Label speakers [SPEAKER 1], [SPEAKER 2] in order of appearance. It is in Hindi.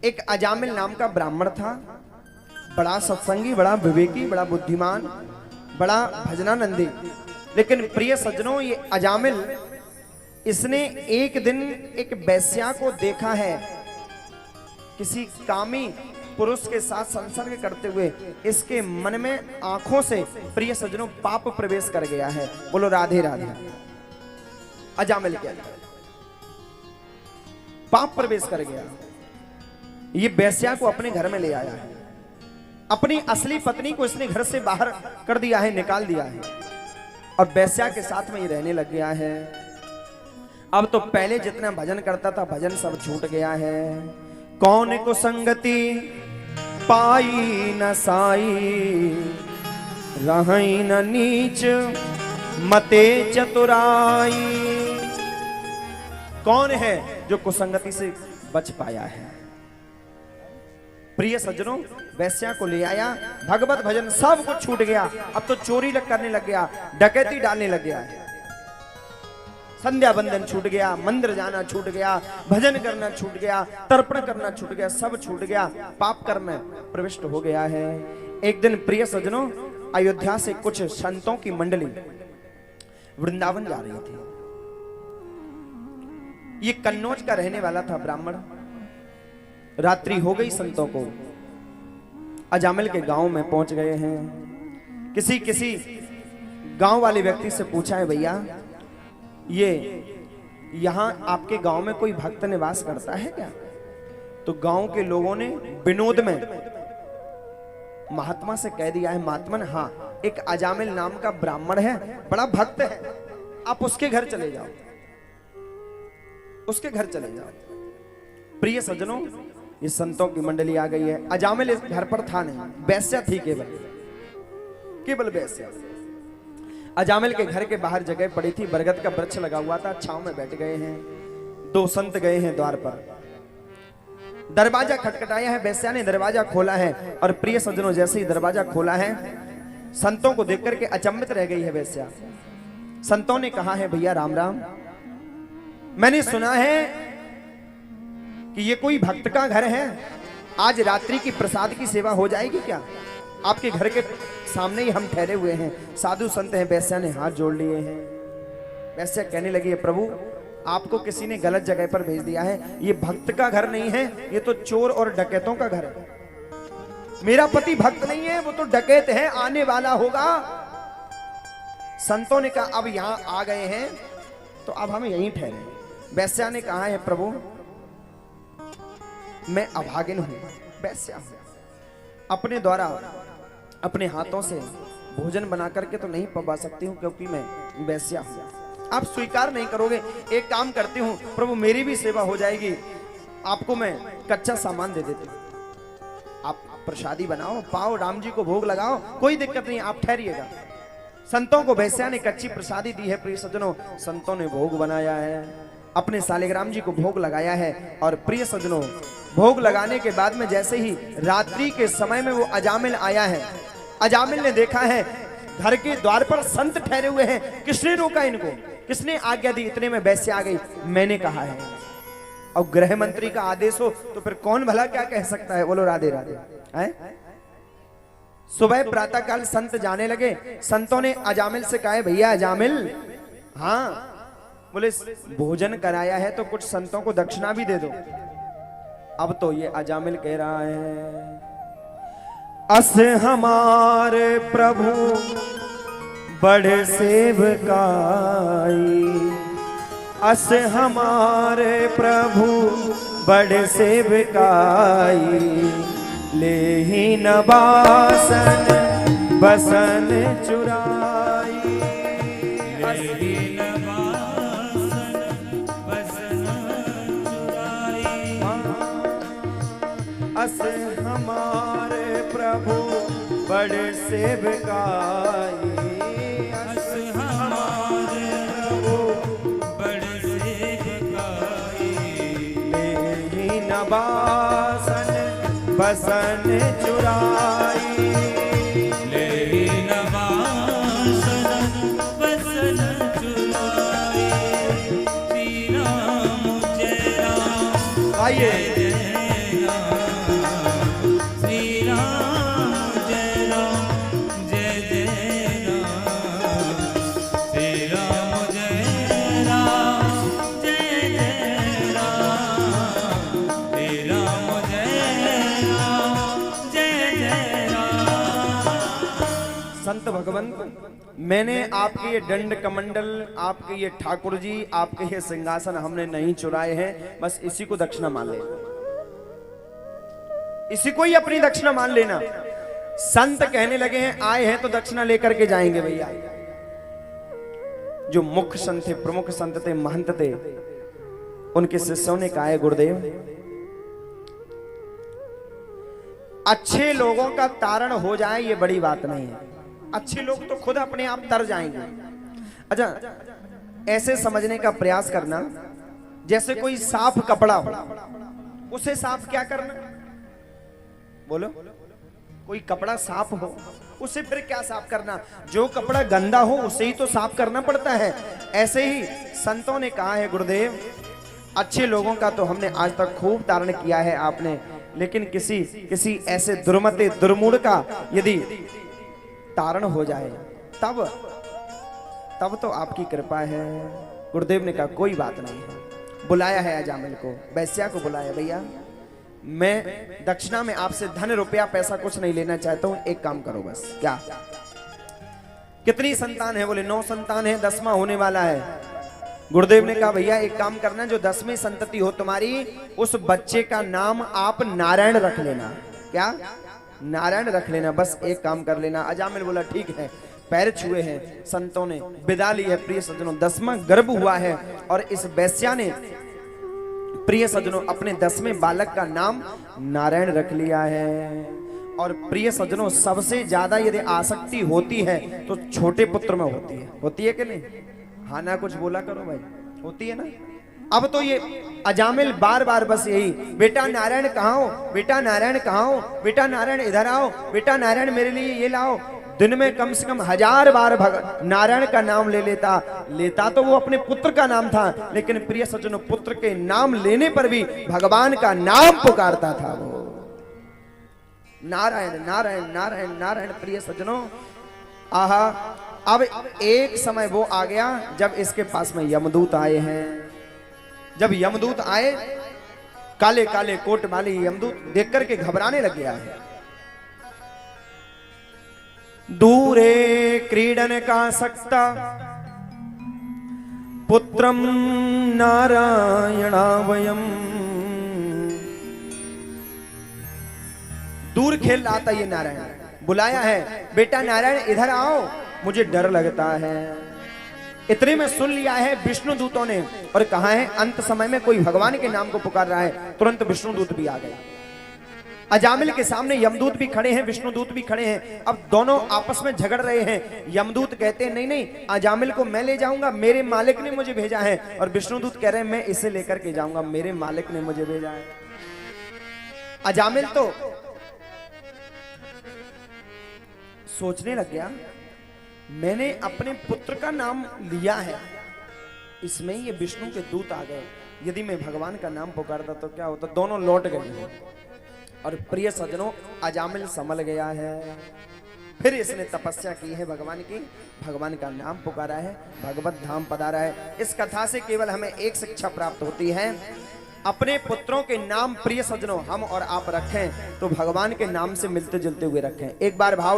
[SPEAKER 1] एक अजामिल नाम का ब्राह्मण था, बड़ा सत्संगी, बड़ा विवेकी, बड़ा बुद्धिमान, बड़ा भजनानंदी। लेकिन प्रिय सज्जनों, ये अजामिल, इसने एक दिन एक वेश्या को देखा है, किसी कामी पुरुष के साथ संसर्ग करते हुए इसके मन में आंखों से प्रिय सज्जनों पाप प्रवेश कर गया है। बोलो राधे राधे। अजामिल के अंदर पाप प्रवेश कर गया। ये वेश्या को अपने घर में ले आया है, अपनी असली पत्नी को इसने घर से बाहर कर दिया है, निकाल दिया है, और वेश्या के साथ में ये रहने लग गया है। अब तो पहले जितना भजन करता था भजन सब छूट गया है। कौन को संगति पाई न साई, रही न नीच मते चतुराई। कौन है जो कुसंगति से बच पाया है? प्रिय सज्जनों, वैश्या को ले आया, भगवत भजन सब कुछ छूट गया। अब तो चोरी करने लग गया, डकैती डालने लग गया, संध्या बंधन छूट गया, मंदिर जाना छूट गया, भजन करना छूट गया, तर्पण करना छूट गया, सब छूट गया, पाप कर्म में प्रविष्ट हो गया है। एक दिन प्रिय सज्जनों, अयोध्या से कुछ संतों की मंडली वृंदावन जा रही थी। ये कन्नौज का रहने वाला था ब्राह्मण। रात्रि हो गई, संतों को अजामिल के गांव में पहुंच गए हैं। किसी गांव वाले व्यक्ति से पूछा है, भैया ये यहां आपके गांव में कोई भक्त निवास करता है क्या? तो गांव के लोगों ने विनोद में महात्मा से कह दिया है, महात्मन हाँ, एक अजामिल नाम का ब्राह्मण है, बड़ा भक्त है, आप उसके घर चले जाओ, उसके घर चले जाओ। प्रिय सज्जनों, ये संतों की मंडली आ गई है। अजामिल इस घर पर था नहीं, वैश्या थी, केवल वैश्या। अजामिल के घर के बाहर जगह पड़ी थी, बरगद का वृक्ष लगा हुआ था, छांव में बैठ गए हैं। दो संत गए हैं द्वार पर, दरवाजा खटखटाया है, वैश्या ने दरवाजा खोला है। और प्रिय सज्जनों, जैसे ही दरवाजा खोला है, संतों को देख करके अचंभित रह गई है वैश्या। संतों ने कहा है, भैया राम राम, मैंने सुना है कि ये कोई भक्त का घर है, आज रात्रि की प्रसाद की सेवा हो जाएगी क्या? आपके घर के सामने ही हम ठहरे हुए हैं, साधु संत हैं। वैश्या ने हाथ जोड़ लिए हैं। वैश्या कहने लगी है, प्रभु आपको किसी ने गलत जगह पर भेज दिया है, ये भक्त का घर नहीं है, ये तो चोर और डकैतों का घर है। मेरा पति भक्त नहीं है, वो तो डकैत है, आने वाला होगा। संतों ने कहा, अब यहां आ गए हैं तो अब हमें यहीं ठहरे। वैश्या ने कहा है, प्रभु मैं अभागिन हूं, वैश्या हूं, अपने द्वारा अपने हाथों से भोजन बना करके तो नहीं पवा सकती हूं, क्योंकि मैं वैश्या हूं। आप स्वीकार नहीं करोगे, एक काम करती हूं प्रभु, मेरी भी सेवा हो जाएगी, आपको मैं कच्चा सामान दे देती हूं, आप प्रसादी बनाओ, पाओ, राम जी को भोग लगाओ, कोई दिक्कत नहीं, आप ठहरिएगा। संतों को वैश्या ने कच्ची प्रसादी दी है। प्रिय सज्जनों, संतों ने भोग बनाया है, अपने सालिग्राम जी को भोग लगाया है। और प्रिय सज्जनों, भोग लगाने के बाद में जैसे ही रात्रि के समय में वो अजामिल आया है, अजामिल ने देखा है घर के द्वार पर संत ठहरे हुए हैं। किसने रोका इनको, किसने आज्ञा दी? इतने में वैश्या आ गई, मैंने कहा है। और गृह मंत्री का आदेश हो तो फिर कौन भला क्या कह सकता है? बोलो राधे राधे। है सुबह प्रातः काल संत जाने लगे। संतों ने अजामिल से कहा, भैया अजामिल, हाँ बोले भोजन कराया है तो कुछ संतों को दक्षिणा भी दे दो। अब तो ये अजामिल कह रहा है, अस हमारे प्रभु बड़े सेवकाई, अस हमारे प्रभु बड़े सेवकाई, ले ही न बासन बसन चुराई, ले ही न बासन बसन चुराई, अस हमारे प्रभु बड़े सेवकाई, अस हमारे प्रभु बड़े सेवकाई, ले ही न बासन बसन चुराई, ले न बासन बसन चुराई, श्री राम जय राम, आइए संत भगवंत, मैंने आपके ये दंड कमंडल, आपके ये ठाकुर जी, आपके ये सिंहासन हमने नहीं चुराए हैं, बस इसी को दक्षिणा मान लेना, इसी को ही अपनी दक्षिणा मान लेना। संत कहने लगे हैं आए हैं तो दक्षिणा लेकर के जाएंगे भैया। जो मुख्य संत थे, प्रमुख संत थे, महंत थे, उनके शिष्यों ने कहा है गुरुदेव, अच्छे लोगों का तारण हो जाए ये बड़ी बात नहीं है, अच्छे लोग तो खुद अपने आप तर जाएंगे। अच्छा, ऐसे समझने का प्रयास करना जैसे कोई साफ कपड़ा हो, उसे साफ क्या करना, बोलो, कोई कपड़ा साफ हो उसे फिर क्या साफ करना, जो कपड़ा गंदा हो उसे ही तो साफ करना पड़ता है। ऐसे ही संतों ने कहा है गुरुदेव, अच्छे लोगों का तो हमने आज तक खूब तारण किया है आपने, लेकिन किसी ऐसे दुर्मते दुर्मूढ़ का यदि तारण हो जाए तब तो आपकी कृपा है। गुरुदेव ने कहा कोई बात नहीं है। बुलाया है अजामिल को, वैश्या को बुलाया, भैया मैं दक्षिणा में आपसे धन रुपया पैसा कुछ नहीं लेना चाहता हूं, एक काम करो बस। क्या, कितनी संतान है? बोले 9 संतान है, 10वां होने वाला है। गुरुदेव ने कहा भैया एक काम करना, जो 10वीं संतति हो तुम्हारी, उस बच्चे का नाम आप नारायण रख लेना। क्या, नारायण रख लेना, बस एक काम कर लेना। अजामिल बोला ठीक है। पैर छुए हैं, संतों ने विदा ली है। प्रिय सज्जनों, 10वां गर्भ हुआ है और इस वैश्या ने, प्रिय सज्जनों, अपने 10वें बालक का नाम नारायण रख लिया है। और प्रिय सज्जनों, सबसे ज्यादा यदि आसक्ति होती है तो छोटे पुत्र में होती है कि नहीं? हाँ ना, कुछ बोला करो भाई, होती है ना। अब तो ये अजामिल बार बार बस यही, बेटा नारायण कहाँ हो, बेटा नारायण कहाँ हो, बेटा नारायण इधर आओ, बेटा नारायण मेरे लिए ये लाओ। दिन में कम से कम 1000 बार नारायण का नाम ले लेता तो वो अपने पुत्र का नाम था, लेकिन प्रिय सज्जनों, पुत्र के नाम लेने पर भी भगवान का नाम पुकारता था वो, नारायण नारायण नारायण नारायण। प्रिय सज्जनों, आहा, अब एक समय वो आ गया जब इसके पास में यमदूत आए हैं। जब यमदूत आए, काले काले कोट वाले यमदूत देख करके घबराने लग गया है। दूरे क्रीडन का सकता पुत्रम नारायणावयम, दूर खेल रहा था ये नारायण। बुलाया है, बेटा नारायण इधर आओ, मुझे डर लगता है। इतने में सुन लिया है विष्णु दूतों ने, और कहा है अंत समय में कोई भगवान के नाम को पुकार रहा है। तुरंत विष्णु दूत भी आ गए। अजामिल के सामने यमदूत भी खड़े हैं, विष्णु दूत भी खड़े हैं। अब दोनों आपस में झगड़ रहे हैं। यमदूत कहते हैं नहीं नहीं, अजामिल को मैं ले जाऊंगा, मेरे मालिक ने मुझे भेजा है। और विष्णु दूत कह रहे हैं मैं इसे लेकर के जाऊंगा, मेरे मालिक ने मुझे भेजा है। अजामिल तो सोचने लग गया, मैंने अपने पुत्र का नाम लिया है, इसमें ये विष्णु के दूत आ गए, यदि मैं भगवान का नाम पुकारता तो क्या होता। दोनों लौट गए। और प्रिय सज्जनों, अजामिल संभल गया है। फिर इसने तपस्या की है भगवान की, भगवान का नाम पुकारा है, भगवत धाम पधारा है। इस कथा से केवल हमें एक शिक्षा प्राप्त होती है, अपने पुत्रों के नाम प्रिय सज्जनों हम और आप रखें तो भगवान के नाम से मिलते जुलते हुए रखें। एक बार भाव